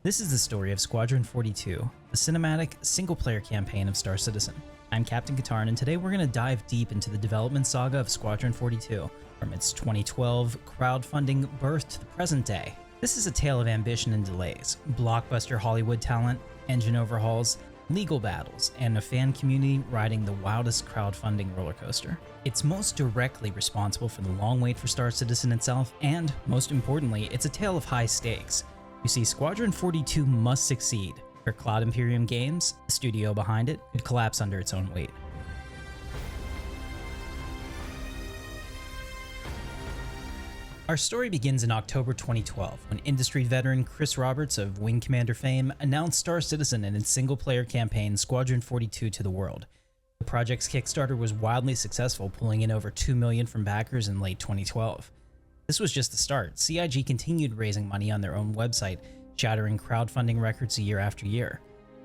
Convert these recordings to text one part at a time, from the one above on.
This is the story of Squadron 42, the cinematic, single-player campaign of Star Citizen. I'm Captain Katarn, and today we're going to dive deep into the development saga of Squadron 42, from its 2012 crowdfunding birth to the present day. This is a tale of ambition and delays, blockbuster Hollywood talent, engine overhauls, legal battles, and a fan community riding the wildest crowdfunding roller coaster. It's most directly responsible for the long wait for Star Citizen itself, and, most importantly, it's a tale of high stakes. You see, Squadron 42 must succeed, or Cloud Imperium Games, the studio behind it, could collapse under its own weight. Our story begins in October 2012, when industry veteran Chris Roberts of Wing Commander fame announced Star Citizen and its single-player campaign Squadron 42 to the world. The project's Kickstarter was wildly successful, pulling in over $2 million from backers in late 2012. This was just the start. CIG continued raising money on their own website, shattering crowdfunding records year after year.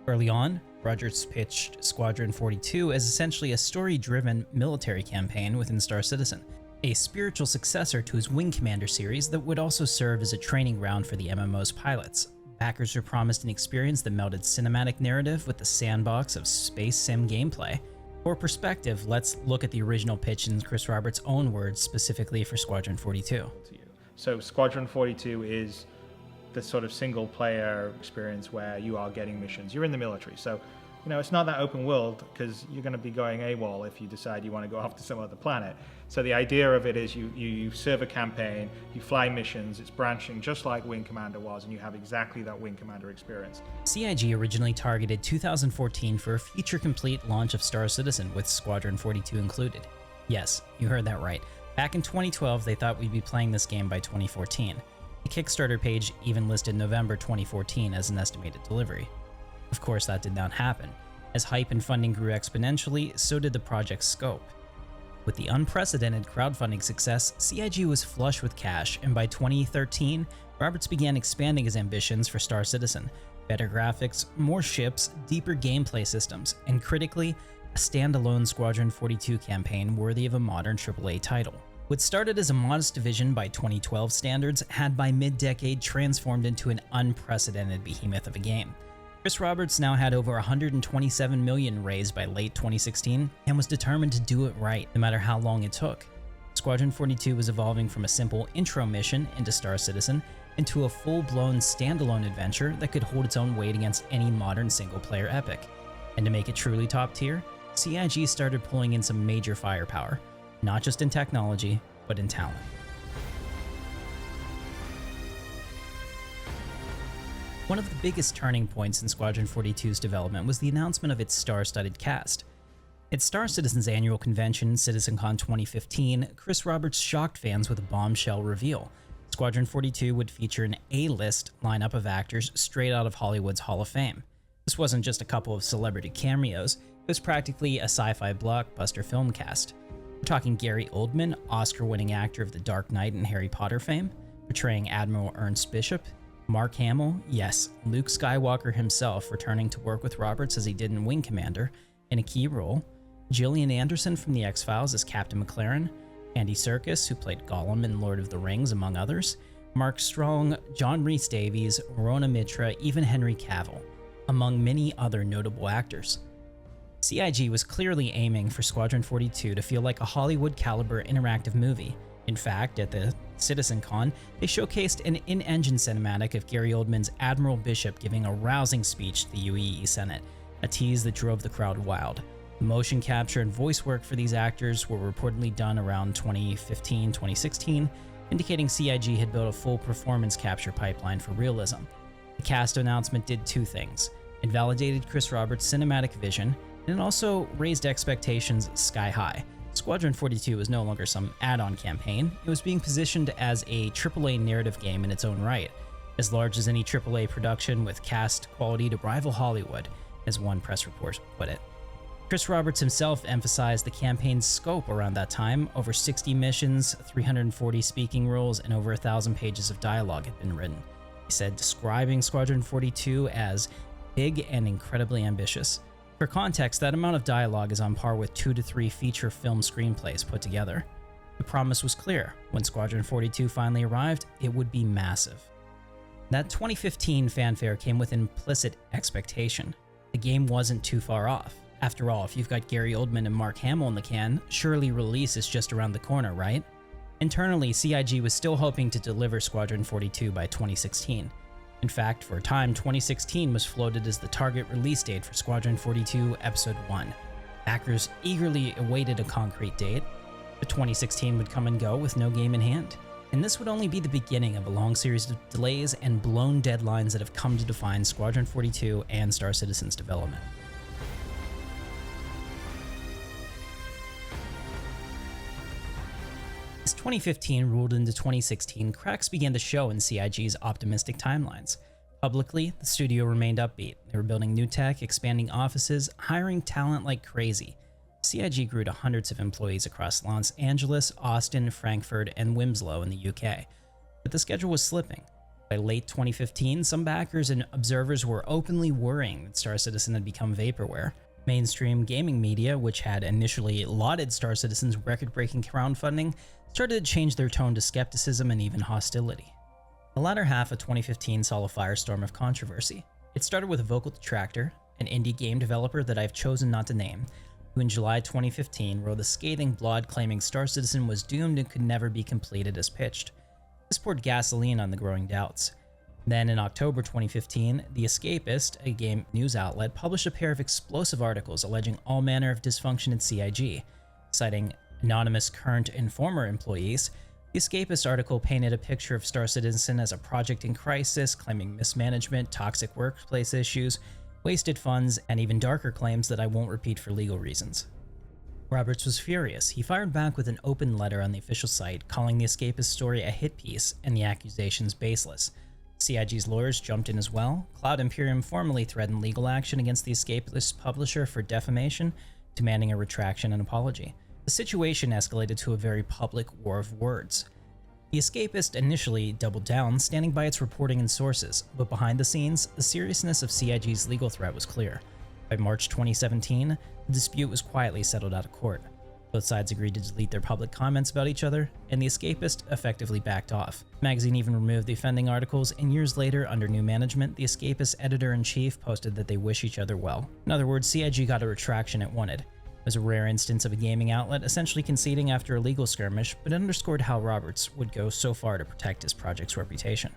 Early on, Roberts pitched Squadron 42 as essentially a story-driven military campaign within Star Citizen, a spiritual successor to his Wing Commander series that would also serve as a training ground for the MMO's pilots. Backers were promised an experience that melded cinematic narrative with the sandbox of space sim gameplay. For perspective, let's look at the original pitch in Chris Roberts' own words specifically for Squadron 42. So Squadron 42 is the sort of single player experience where you are getting missions. You're in the military, so it's not that open world because you're going to be going AWOL if you decide you want to go off to some other planet. So the idea of it is you serve a campaign, you fly missions, it's branching just like Wing Commander was, and you have exactly that Wing Commander experience. CIG originally targeted 2014 for a feature-complete launch of Star Citizen with Squadron 42 included. Yes, you heard that right. Back in 2012, they thought we'd be playing this game by 2014. The Kickstarter page even listed November 2014 as an estimated delivery. Of course, that did not happen. As hype and funding grew exponentially, so did the project's scope. With the unprecedented crowdfunding success, CIG was flush with cash, and by 2013, Roberts began expanding his ambitions for Star Citizen. Better graphics, more ships, deeper gameplay systems, and critically, a standalone Squadron 42 campaign worthy of a modern AAA title. What started as a modest division by 2012 standards had by mid-decade transformed into an unprecedented behemoth of a game. Chris Roberts now had over $127 million raised by late 2016 and was determined to do it right, no matter how long it took. Squadron 42 was evolving from a simple intro mission into Star Citizen into a full-blown standalone adventure that could hold its own weight against any modern single-player epic. And to make it truly top tier, CIG started pulling in some major firepower, not just in technology, but in talent. One of the biggest turning points in Squadron 42's development was the announcement of its star-studded cast. At Star Citizen's annual convention, CitizenCon 2015, Chris Roberts shocked fans with a bombshell reveal. Squadron 42 would feature an A-list lineup of actors straight out of Hollywood's Hall of Fame. This wasn't just a couple of celebrity cameos, it was practically a sci-fi blockbuster film cast. We're talking Gary Oldman, Oscar-winning actor of The Dark Knight and Harry Potter fame, portraying Admiral Ernst Bishop; Mark Hamill, yes, Luke Skywalker himself, returning to work with Roberts as he did in Wing Commander, in a key role; Gillian Anderson from The X-Files as Captain McLaren; Andy Serkis, who played Gollum in Lord of the Rings, among others; Mark Strong, John Rhys-Davies, Rona Mitra, even Henry Cavill, among many other notable actors. CIG was clearly aiming for Squadron 42 to feel like a Hollywood-caliber interactive movie. In fact, at the CitizenCon, they showcased an in-engine cinematic of Gary Oldman's Admiral Bishop giving a rousing speech to the UEE Senate, a tease that drove the crowd wild. The motion capture and voice work for these actors were reportedly done around 2015-2016, indicating CIG had built a full performance capture pipeline for realism. The cast announcement did two things. It validated Chris Roberts' cinematic vision, and it also raised expectations sky high. Squadron 42 was no longer some add-on campaign, it was being positioned as a AAA narrative game in its own right, as large as any AAA production with cast quality to rival Hollywood, as one press report put it. Chris Roberts himself emphasized the campaign's scope around that time. Over 60 missions, 340 speaking roles, and over 1,000 pages of dialogue had been written. He said, describing Squadron 42 as big and incredibly ambitious. For context, that amount of dialogue is on par with 2 to 3 feature film screenplays put together. The promise was clear. When Squadron 42 finally arrived, it would be massive. That 2015 fanfare came with implicit expectation. The game wasn't too far off. After all, if you've got Gary Oldman and Mark Hamill in the can, surely release is just around the corner, right? Internally, CIG was still hoping to deliver Squadron 42 by 2016. In fact, for a time, 2016 was floated as the target release date for Squadron 42 Episode 1. Backers eagerly awaited a concrete date, but 2016 would come and go with no game in hand. And this would only be the beginning of a long series of delays and blown deadlines that have come to define Squadron 42 and Star Citizen's development. As 2015 rolled into 2016, cracks began to show in CIG's optimistic timelines. Publicly, the studio remained upbeat. They were building new tech, expanding offices, hiring talent like crazy. CIG grew to hundreds of employees across Los Angeles, Austin, Frankfurt, and Wilmslow in the UK. But the schedule was slipping. By late 2015, some backers and observers were openly worrying that Star Citizen had become vaporware. Mainstream gaming media, which had initially lauded Star Citizen's record-breaking crowdfunding, started to change their tone to skepticism and even hostility. The latter half of 2015 saw a firestorm of controversy. It started with a vocal detractor, an indie game developer that I've chosen not to name, who in July 2015 wrote a scathing blog claiming Star Citizen was doomed and could never be completed as pitched. This poured gasoline on the growing doubts. Then in October 2015, The Escapist, a game news outlet, published a pair of explosive articles alleging all manner of dysfunction at CIG. Citing anonymous current and former employees, The Escapist article painted a picture of Star Citizen as a project in crisis, claiming mismanagement, toxic workplace issues, wasted funds, and even darker claims that I won't repeat for legal reasons. Roberts was furious. He fired back with an open letter on the official site, calling The Escapist story a hit piece and the accusations baseless. CIG's lawyers jumped in as well. Cloud Imperium formally threatened legal action against The Escapist publisher for defamation, demanding a retraction and apology. The situation escalated to a very public war of words. The Escapist initially doubled down, standing by its reporting and sources, but behind the scenes, the seriousness of CIG's legal threat was clear. By March 2017, the dispute was quietly settled out of court. Both sides agreed to delete their public comments about each other, and The Escapist effectively backed off. The magazine even removed the offending articles, and years later, under new management, The Escapist editor-in-chief posted that they wish each other well. In other words, CIG got a retraction it wanted. It was a rare instance of a gaming outlet essentially conceding after a legal skirmish, but it underscored how Roberts would go so far to protect his project's reputation.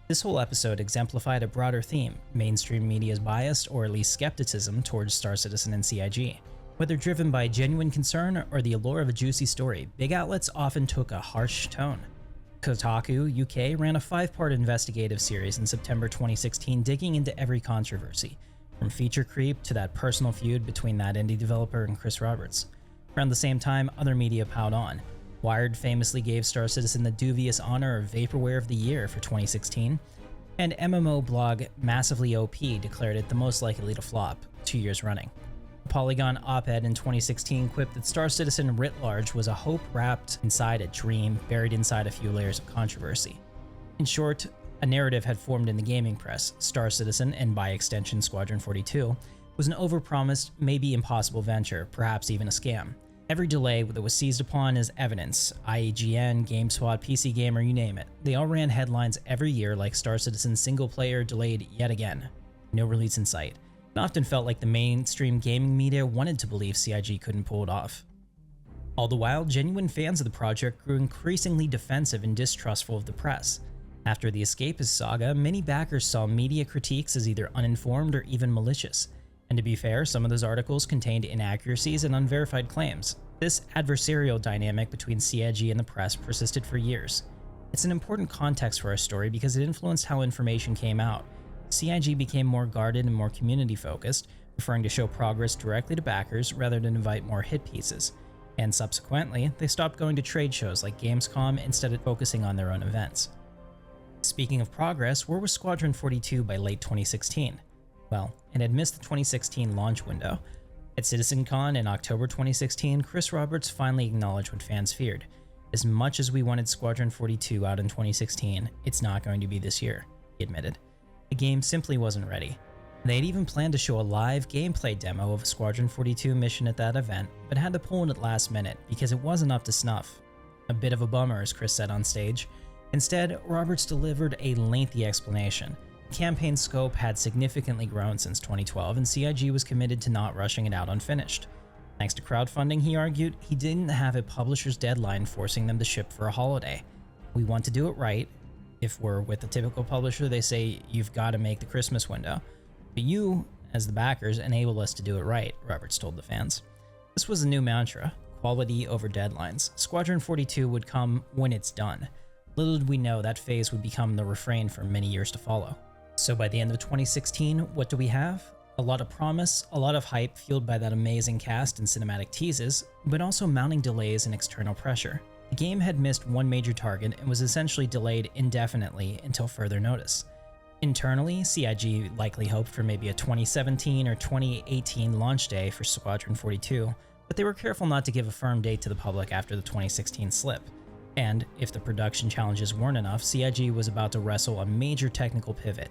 This whole episode exemplified a broader theme: mainstream media's bias, or at least skepticism, towards Star Citizen and CIG. Whether driven by genuine concern or the allure of a juicy story, big outlets often took a harsh tone. Kotaku UK ran a 5-part investigative series in September 2016 digging into every controversy, from feature creep to that personal feud between that indie developer and Chris Roberts. Around the same time, other media piled on. Wired famously gave Star Citizen the dubious honor of Vaporware of the Year for 2016, and MMO blog Massively OP declared it the most likely to flop 2 years running. A Polygon op-ed in 2016 quipped that Star Citizen writ large was a hope wrapped inside a dream, buried inside a few layers of controversy. In short, a narrative had formed in the gaming press. Star Citizen, and by extension Squadron 42, was an overpromised, maybe impossible venture, perhaps even a scam. Every delay that was seized upon as evidence, IGN, GameSpot, PC Gamer, you name it. They all ran headlines every year like Star Citizen single player delayed yet again. No release in sight. It often felt like the mainstream gaming media wanted to believe CIG couldn't pull it off. All the while, genuine fans of the project grew increasingly defensive and distrustful of the press. After the Escapist saga, many backers saw media critiques as either uninformed or even malicious. And to be fair, some of those articles contained inaccuracies and unverified claims. This adversarial dynamic between CIG and the press persisted for years. It's an important context for our story because it influenced how information came out. CIG became more guarded and more community-focused, preferring to show progress directly to backers rather than invite more hit pieces. And subsequently, they stopped going to trade shows like Gamescom instead of focusing on their own events. Speaking of progress, where was Squadron 42 by late 2016? Well, it had missed the 2016 launch window. At CitizenCon in October 2016, Chris Roberts finally acknowledged what fans feared. As much as we wanted Squadron 42 out in 2016, it's not going to be this year, he admitted. The game simply wasn't ready. They had even planned to show a live gameplay demo of a Squadron 42 mission at that event, but had to pull it at last minute because it wasn't up to snuff. A bit of a bummer, as Chris said on stage. Instead, Roberts delivered a lengthy explanation. The campaign's scope had significantly grown since 2012, and CIG was committed to not rushing it out unfinished. Thanks to crowdfunding, he argued, he didn't have a publisher's deadline forcing them to ship for a holiday. We want to do it right. If we're with a typical publisher, they say you've got to make the Christmas window. But you, as the backers, enable us to do it right, Roberts told the fans. This was a new mantra, quality over deadlines. Squadron 42 would come when it's done. Little did we know that phase would become the refrain for many years to follow. So by the end of 2016, what do we have? A lot of promise, a lot of hype fueled by that amazing cast and cinematic teases, but also mounting delays and external pressure. The game had missed one major target and was essentially delayed indefinitely until further notice. Internally, CIG likely hoped for maybe a 2017 or 2018 launch day for Squadron 42, but they were careful not to give a firm date to the public after the 2016 slip. And, if the production challenges weren't enough, CIG was about to wrestle a major technical pivot,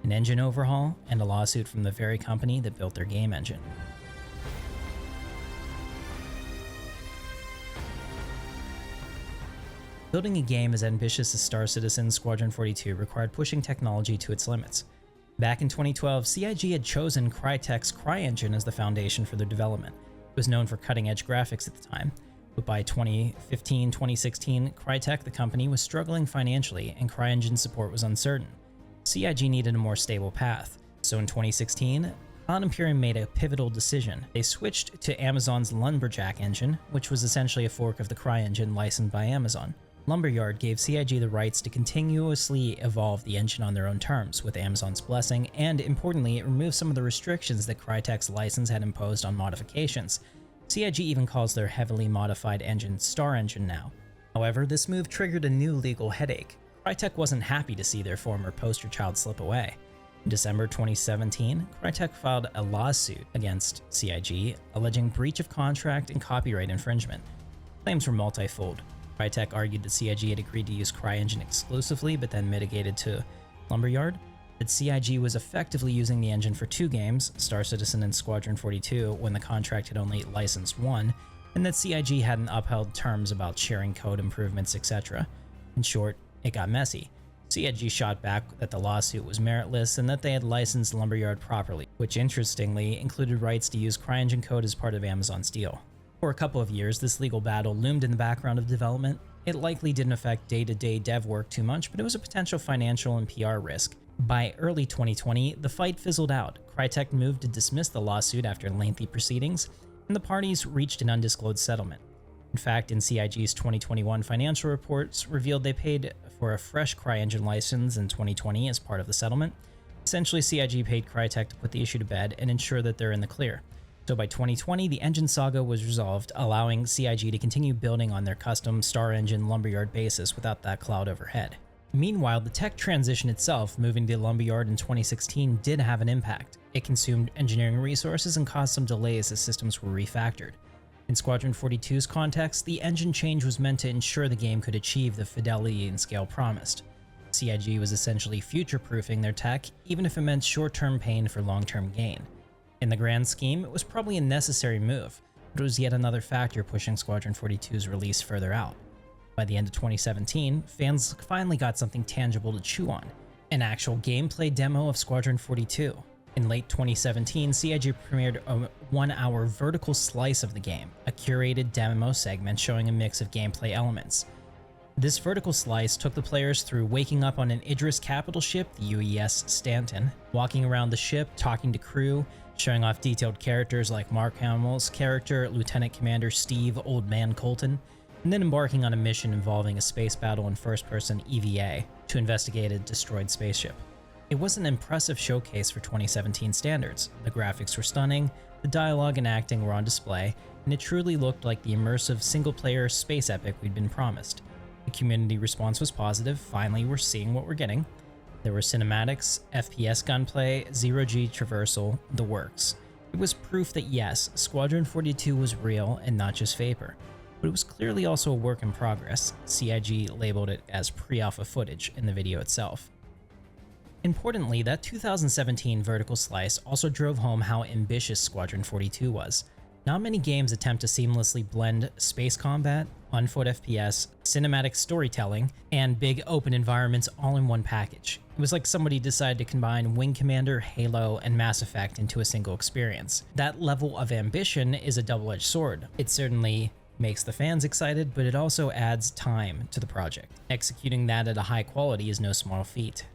an engine overhaul, and a lawsuit from the very company that built their game engine. Building a game as ambitious as Star Citizen Squadron 42 required pushing technology to its limits. Back in 2012, CIG had chosen Crytek's CryEngine as the foundation for their development. It was known for cutting-edge graphics at the time, but by 2015-2016, Crytek, the company, was struggling financially and CryEngine support was uncertain. CIG needed a more stable path, so in 2016, Cloud Imperium made a pivotal decision. They switched to Amazon's Lumberjack engine, which was essentially a fork of the CryEngine licensed by Amazon. Lumberyard gave CIG the rights to continuously evolve the engine on their own terms, with Amazon's blessing, and importantly, it removed some of the restrictions that Crytek's license had imposed on modifications. CIG even calls their heavily modified engine Star Engine now. However, this move triggered a new legal headache. Crytek wasn't happy to see their former poster child slip away. In December 2017, Crytek filed a lawsuit against CIG, alleging breach of contract and copyright infringement. Claims were multifold. Crytek argued that CIG had agreed to use CryEngine exclusively, but then mitigated to Lumberyard, that CIG was effectively using the engine for two games, Star Citizen and Squadron 42, when the contract had only licensed one, and that CIG hadn't upheld terms about sharing code improvements, etc. In short, it got messy. CIG shot back that the lawsuit was meritless and that they had licensed Lumberyard properly, which interestingly included rights to use CryEngine code as part of Amazon's deal. For a couple of years, this legal battle loomed in the background of development. It likely didn't affect day-to-day dev work too much, but it was a potential financial and PR risk. By early 2020, the fight fizzled out. Crytek moved to dismiss the lawsuit after lengthy proceedings, and the parties reached an undisclosed settlement. In fact, in CIG's 2021 financial reports revealed they paid for a fresh CryEngine license in 2020 as part of the settlement. Essentially, CIG paid Crytek to put the issue to bed and ensure that they're in the clear. So by 2020, the engine saga was resolved, allowing CIG to continue building on their custom Star Engine Lumberyard basis without that cloud overhead. Meanwhile, the tech transition itself, moving to Lumberyard in 2016, did have an impact. It consumed engineering resources and caused some delays as systems were refactored. In Squadron 42's context, the engine change was meant to ensure the game could achieve the fidelity and scale promised. CIG was essentially future-proofing their tech, even if it meant short-term pain for long-term gain. In the grand scheme, it was probably a necessary move, but it was yet another factor pushing Squadron 42's release further out. By the end of 2017, fans finally got something tangible to chew on, an actual gameplay demo of Squadron 42. In late 2017, CIG premiered a 1-hour vertical slice of the game, a curated demo segment showing a mix of gameplay elements. This vertical slice took the players through waking up on an Idris capital ship, the UES Stanton, walking around the ship, talking to crew, showing off detailed characters like Mark Hamill's character, Lieutenant Commander Steve Old Man Colton, and then embarking on a mission involving a space battle in first-person EVA to investigate a destroyed spaceship. It was an impressive showcase for 2017 standards. The graphics were stunning, the dialogue and acting were on display, and it truly looked like the immersive single-player space epic we'd been promised. The community response was positive. Finally, we're seeing what we're getting. There were cinematics, FPS gunplay, zero-G traversal, the works. It was proof that yes, Squadron 42 was real and not just vapor, but it was clearly also a work in progress. CIG labeled it as pre-alpha footage in the video itself. Importantly, that 2017 vertical slice also drove home how ambitious Squadron 42 was. Not many games attempt to seamlessly blend space combat, on-foot FPS, cinematic storytelling, and big open environments all in one package. It was like somebody decided to combine Wing Commander, Halo, and Mass Effect into a single experience. That level of ambition is a double-edged sword. It certainly makes the fans excited, but it also adds time to the project. Executing that at a high quality is no small feat.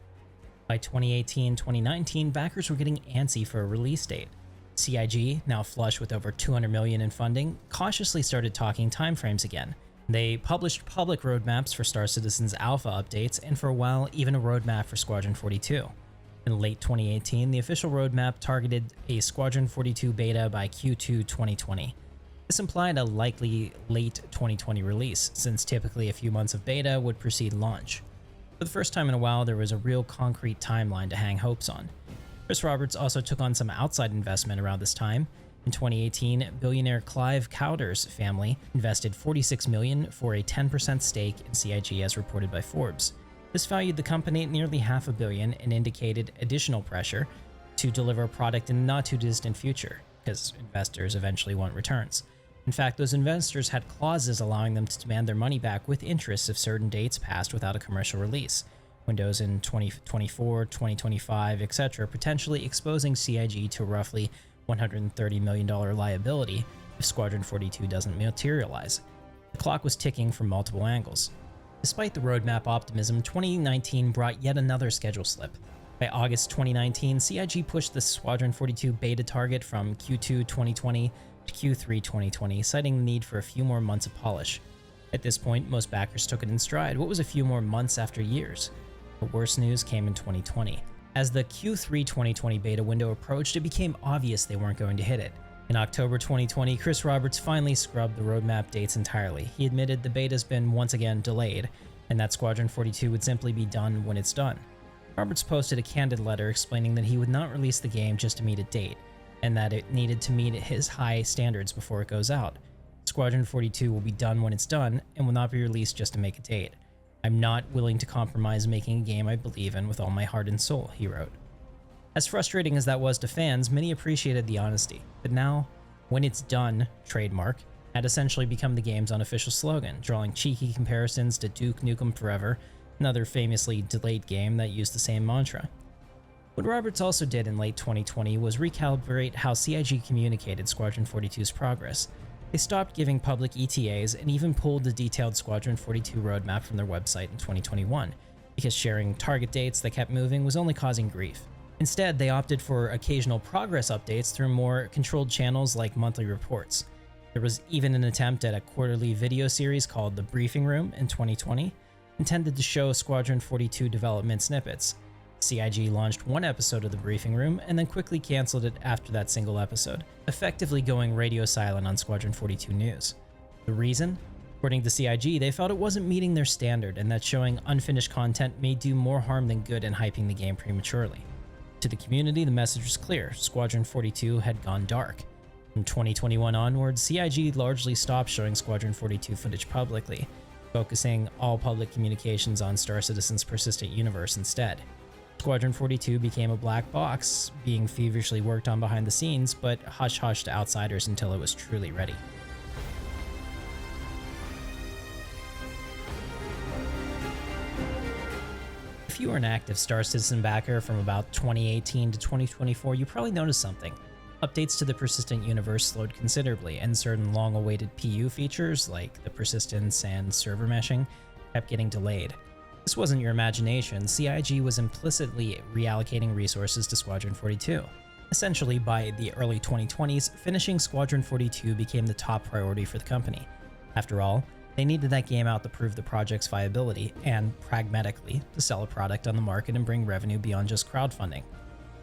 By 2018-2019, backers were getting antsy for a release date. CIG, now flush with over $200 million in funding, cautiously started talking timeframes again. They published public roadmaps for Star Citizen's alpha updates, and for a while, even a roadmap for Squadron 42. In late 2018, the official roadmap targeted a Squadron 42 beta by Q2 2020. This implied a likely late 2020 release, since typically a few months of beta would precede launch. For the first time in a while, there was a real concrete timeline to hang hopes on. Chris Roberts also took on some outside investment around this time. In 2018, billionaire Clive Cowder's family invested $46 million for a 10% stake in CIG as reported by Forbes. This valued the company at nearly $500 million and indicated additional pressure to deliver a product in the not-too-distant future, because investors eventually want returns. In fact, those investors had clauses allowing them to demand their money back with interest if certain dates passed without a commercial release. Windows in 2024, 2025, etc., potentially exposing CIG to roughly $130 million liability if Squadron 42 doesn't materialize. The clock was ticking from multiple angles. Despite the roadmap optimism, 2019 brought yet another schedule slip. By August 2019, CIG pushed the Squadron 42 beta target from Q2 2020 to Q3 2020, citing the need for a few more months of polish. At this point, most backers took it in stride. What was a few more months after years? But worse news came in 2020. As the Q3 2020 beta window approached, it became obvious they weren't going to hit it. In October 2020, Chris Roberts finally scrubbed the roadmap dates entirely. He admitted the beta's been once again delayed, and that Squadron 42 would simply be done when it's done. Roberts posted a candid letter explaining that he would not release the game just to meet a date, and that it needed to meet his high standards before it goes out. Squadron 42 will be done when it's done, and will not be released just to make a date. I'm not willing to compromise making a game I believe in with all my heart and soul, he wrote. As frustrating as that was to fans, many appreciated the honesty. But now, when it's done, trademark, had essentially become the game's unofficial slogan, drawing cheeky comparisons to Duke Nukem Forever, another famously delayed game that used the same mantra. What Roberts also did in late 2020 was recalibrate how CIG communicated Squadron 42's progress. They stopped giving public ETAs and even pulled the detailed Squadron 42 roadmap from their website in 2021, because sharing target dates that kept moving was only causing grief. Instead, they opted for occasional progress updates through more controlled channels like monthly reports. There was even an attempt at a quarterly video series called The Briefing Room in 2020, intended to show Squadron 42 development snippets. CIG launched one episode of The Briefing Room and then quickly canceled it after that single episode, effectively going radio silent on Squadron 42 news. The reason? According to CIG, they felt it wasn't meeting their standard and that showing unfinished content may do more harm than good in hyping the game prematurely. To the community, the message was clear: Squadron 42 had gone dark. From 2021 onwards, CIG largely stopped showing Squadron 42 footage publicly, focusing all public communications on Star Citizen's persistent universe instead. Squadron 42 became a black box, being feverishly worked on behind the scenes, but hush-hush to outsiders until it was truly ready. If you were an active Star Citizen backer from about 2018 to 2024, you probably noticed something. Updates to the persistent universe slowed considerably, and certain long-awaited PU features, like the persistence and server meshing, kept getting delayed. This wasn't your imagination. CIG was implicitly reallocating resources to Squadron 42. Essentially, by the early 2020s, finishing Squadron 42 became the top priority for the company. After all, they needed that game out to prove the project's viability, and, pragmatically, to sell a product on the market and bring revenue beyond just crowdfunding.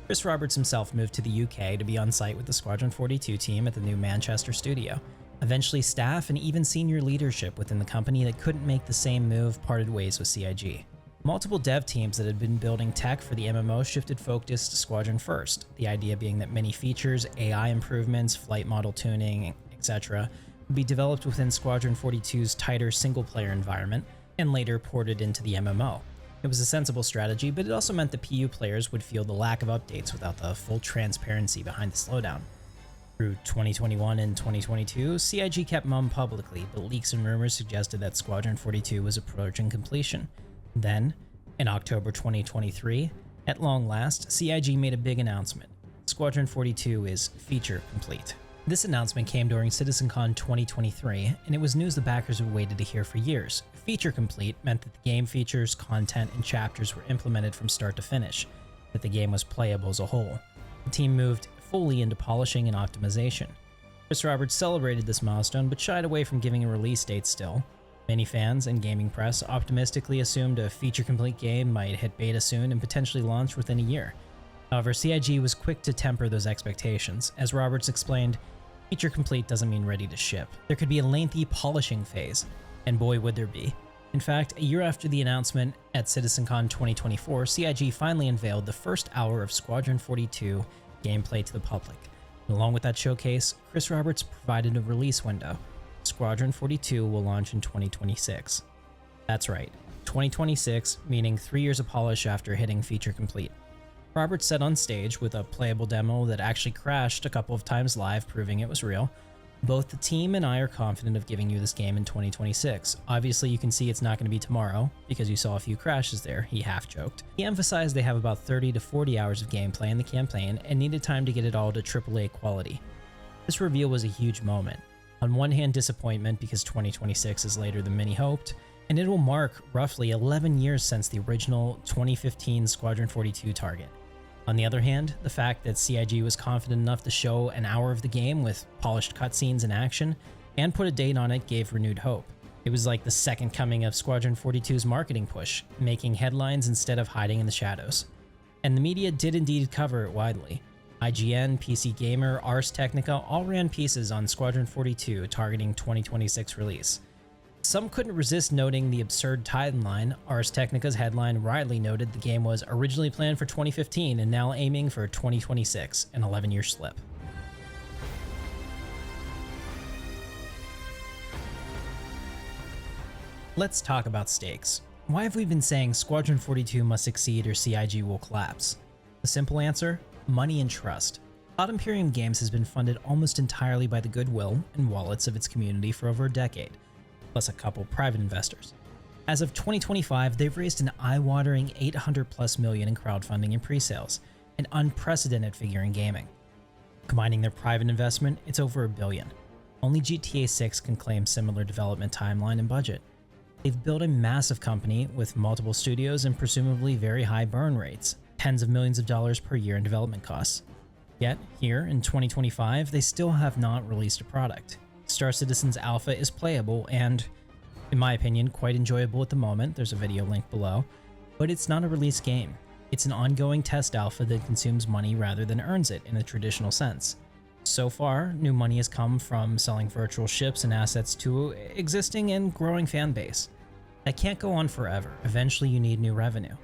Chris Roberts himself moved to the UK to be on site with the Squadron 42 team at the new Manchester studio. Eventually, staff and even senior leadership within the company that couldn't make the same move parted ways with CIG. Multiple dev teams that had been building tech for the MMO shifted focus to Squadron first, the idea being that many features, AI improvements, flight model tuning, etc., would be developed within Squadron 42's tighter single-player environment and later ported into the MMO. It was a sensible strategy, but it also meant the PU players would feel the lack of updates without the full transparency behind the slowdown. Through 2021 and 2022, CIG kept mum publicly, but leaks and rumors suggested that Squadron 42 was approaching completion. Then, in October 2023, at long last, CIG made a big announcement. Squadron 42 is feature complete. This announcement came during CitizenCon 2023, and it was news the backers had waited to hear for years. Feature complete meant that the game features, content, and chapters were implemented from start to finish, that the game was playable as a whole. The team moved fully into polishing and optimization. Chris Roberts celebrated this milestone but shied away from giving a release date still. Many fans and gaming press optimistically assumed a feature-complete game might hit beta soon and potentially launch within a year. However, CIG was quick to temper those expectations. As Roberts explained, feature complete doesn't mean ready to ship. There could be a lengthy polishing phase, and boy would there be. In fact, a year after the announcement at CitizenCon 2024, CIG finally unveiled the first hour of Squadron 42 gameplay to the public. And along with that showcase, Chris Roberts provided a release window. Squadron 42 will launch in 2026. That's right, 2026, meaning 3 years of polish after hitting feature complete. Roberts said on stage with a playable demo that actually crashed a couple of times live, proving it was real. Both the team and I are confident of giving you this game in 2026. Obviously, you can see it's not going to be tomorrow, because you saw a few crashes there, he half-joked. He emphasized they have about 30 to 40 hours of gameplay in the campaign and needed time to get it all to AAA quality. This reveal was a huge moment. On one hand, disappointment because 2026 is later than many hoped, and it will mark roughly 11 years since the original 2015 Squadron 42 target. On the other hand, the fact that CIG was confident enough to show an hour of the game with polished cutscenes and action, and put a date on it gave renewed hope. It was like the second coming of Squadron 42's marketing push, making headlines instead of hiding in the shadows. And the media did indeed cover it widely. IGN, PC Gamer, Ars Technica all ran pieces on Squadron 42 targeting 2026 release. Some couldn't resist noting the absurd timeline. Ars Technica's headline rightly noted the game was originally planned for 2015 and now aiming for 2026, an 11-year slip. Let's talk about stakes. Why have we been saying Squadron 42 must succeed or CIG will collapse? The simple answer? Money and trust. Cloud Imperium Games has been funded almost entirely by the goodwill and wallets of its community for over a decade, plus a couple private investors. As of 2025, they've raised an eye-watering $800+ million in crowdfunding and pre-sales, an unprecedented figure in gaming. Combining their private investment, it's over $1 billion. Only GTA 6 can claim similar development timeline and budget. They've built a massive company with multiple studios and presumably very high burn rates, tens of millions of dollars per year in development costs. Yet, here in 2025, they still have not released a product. Star Citizen's alpha is playable and, in my opinion, quite enjoyable at the moment. There's a video link below, but it's not a release game. It's an ongoing test alpha that consumes money rather than earns it in a traditional sense. So far, new money has come from selling virtual ships and assets to existing and growing fan base. That can't go on forever. Eventually, you need new revenue.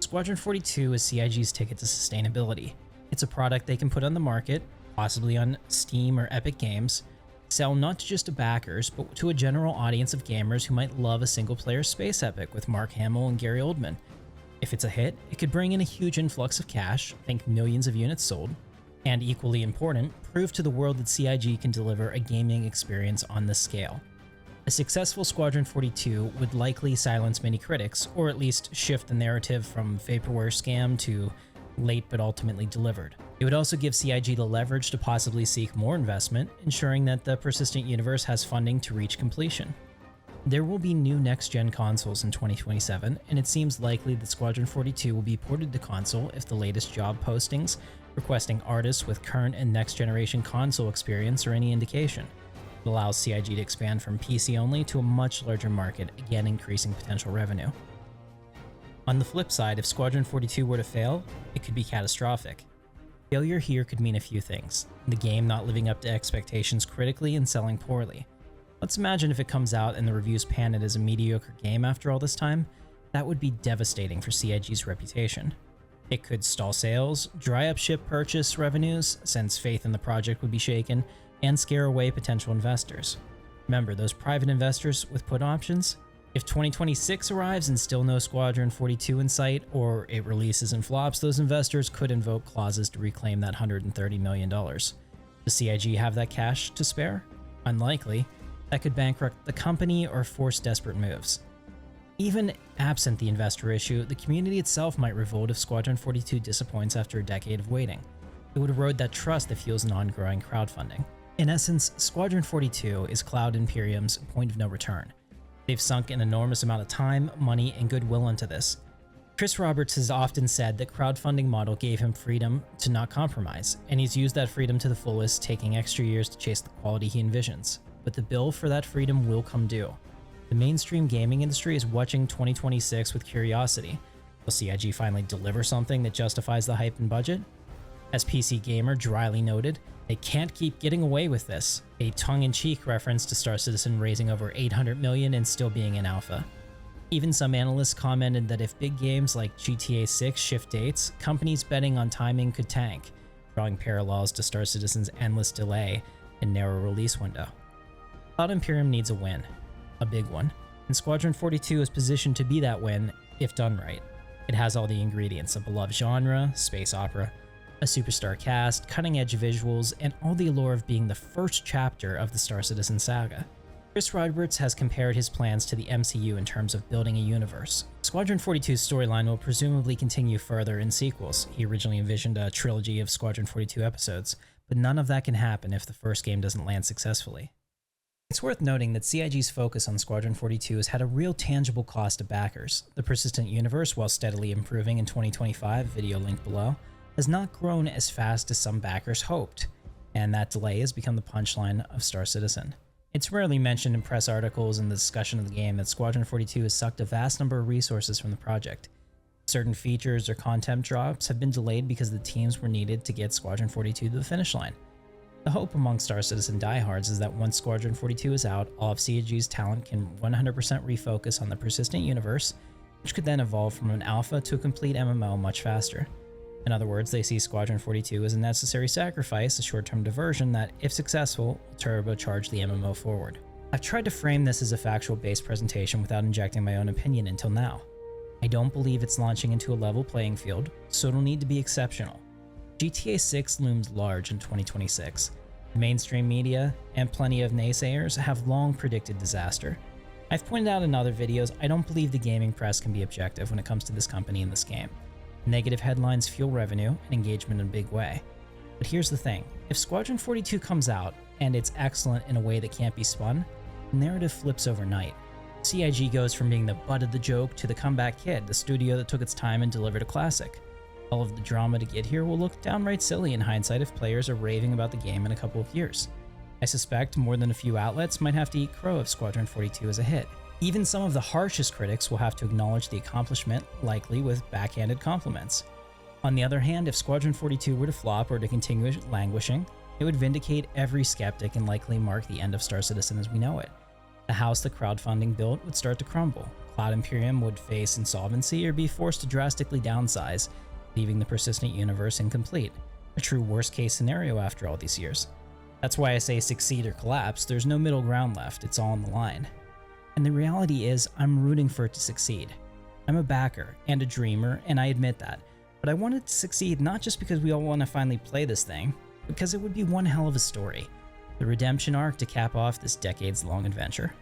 Squadron 42 is CIG's ticket to sustainability. It's a product they can put on the market, possibly on Steam or Epic Games, sell not just to backers, but to a general audience of gamers who might love a single-player space epic with Mark Hamill and Gary Oldman. If it's a hit, it could bring in a huge influx of cash, think millions of units sold, and equally important, prove to the world that CIG can deliver a gaming experience on this scale. A successful Squadron 42 would likely silence many critics, or at least shift the narrative from vaporware scam to late but ultimately delivered. It would also give CIG the leverage to possibly seek more investment, ensuring that the persistent universe has funding to reach completion. There will be new next-gen consoles in 2027, and it seems likely that Squadron 42 will be ported to console if the latest job postings requesting artists with current and next-generation console experience are any indication. It allows CIG to expand from PC only to a much larger market, again increasing potential revenue. On the flip side, if Squadron 42 were to fail, it could be catastrophic. Failure here could mean a few things: the game not living up to expectations critically and selling poorly. Let's imagine if it comes out and the reviews pan it as a mediocre game after all this time. That would be devastating for CIG's reputation. It could stall sales, dry up ship purchase revenues, since faith in the project would be shaken, and scare away potential investors. Remember, those private investors with put options? If 2026 arrives and still no Squadron 42 in sight, or it releases and flops, those investors could invoke clauses to reclaim that $130 million. Does CIG have that cash to spare? Unlikely. That could bankrupt the company or force desperate moves. Even absent the investor issue, the community itself might revolt if Squadron 42 disappoints after a decade of waiting. It would erode that trust that fuels an ongoing crowdfunding. In essence, Squadron 42 is Cloud Imperium's point of no return. They've sunk an enormous amount of time, money, and goodwill into this. Chris Roberts has often said that crowdfunding model gave him freedom to not compromise, and he's used that freedom to the fullest, taking extra years to chase the quality he envisions. But the bill for that freedom will come due. The mainstream gaming industry is watching 2026 with curiosity. Will CIG finally deliver something that justifies the hype and budget? As PC Gamer dryly noted, they can't keep getting away with this, a tongue-in-cheek reference to Star Citizen raising over $800 million and still being in alpha. Even some analysts commented that if big games like GTA 6 shift dates, companies betting on timing could tank, drawing parallels to Star Citizen's endless delay and narrow release window. Cloud Imperium needs a win, a big one, and Squadron 42 is positioned to be that win if done right. It has all the ingredients: a beloved genre, space opera, a superstar cast, cutting-edge visuals, and all the allure of being the first chapter of the Star Citizen saga. Chris Roberts has compared his plans to the MCU in terms of building a universe. Squadron 42's storyline will presumably continue further in sequels. He originally envisioned a trilogy of Squadron 42 episodes, but none of that can happen if the first game doesn't land successfully. It's worth noting that CIG's focus on Squadron 42 has had a real tangible cost to backers. The persistent universe, while steadily improving in 2025, video link below, has not grown as fast as some backers hoped, and that delay has become the punchline of Star Citizen. It's rarely mentioned in press articles and the discussion of the game that Squadron 42 has sucked a vast number of resources from the project. Certain features or content drops have been delayed because the teams were needed to get Squadron 42 to the finish line. The hope among Star Citizen diehards is that once Squadron 42 is out, all of CIG's talent can 100% refocus on the persistent universe, which could then evolve from an alpha to a complete MMO much faster. In other words, they see Squadron 42 as a necessary sacrifice, a short-term diversion that, if successful, will turbocharge the MMO forward. I've tried to frame this as a factual-based presentation without injecting my own opinion until now. I don't believe it's launching into a level playing field, so it'll need to be exceptional. GTA 6 looms large in 2026. The mainstream media, and plenty of naysayers, have long predicted disaster. I've pointed out in other videos, I don't believe the gaming press can be objective when it comes to this company and this game. Negative headlines fuel revenue and engagement in a big way. But here's the thing, if Squadron 42 comes out and it's excellent in a way that can't be spun, the narrative flips overnight. CIG goes from being the butt of the joke to the comeback kid, the studio that took its time and delivered a classic. All of the drama to get here will look downright silly in hindsight if players are raving about the game in a couple of years. I suspect more than a few outlets might have to eat crow if Squadron 42 is a hit. Even some of the harshest critics will have to acknowledge the accomplishment, likely with backhanded compliments. On the other hand, if Squadron 42 were to flop or to continue languishing, it would vindicate every skeptic and likely mark the end of Star Citizen as we know it. The house the crowdfunding built would start to crumble. Cloud Imperium would face insolvency or be forced to drastically downsize, leaving the persistent universe incomplete. A true worst-case scenario after all these years. That's why I say succeed or collapse. There's no middle ground left, it's all on the line. And the reality is, I'm rooting for it to succeed. I'm a backer and a dreamer, and I admit that. But I want it to succeed not just because we all want to finally play this thing, because it would be one hell of a story. The redemption arc to cap off this decades-long adventure.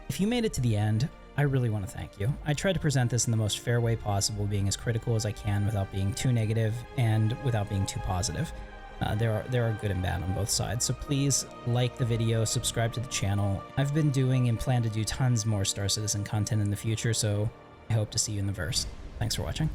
If you made it to the end, I really want to thank you. I tried to present this in the most fair way possible, being as critical as I can without being too negative and without being too positive. There are good and bad on both sides, so please like the video, subscribe to the channel. I've been doing and plan to do tons more Star Citizen content in the future, so I hope to see you in the verse. Thanks for watching.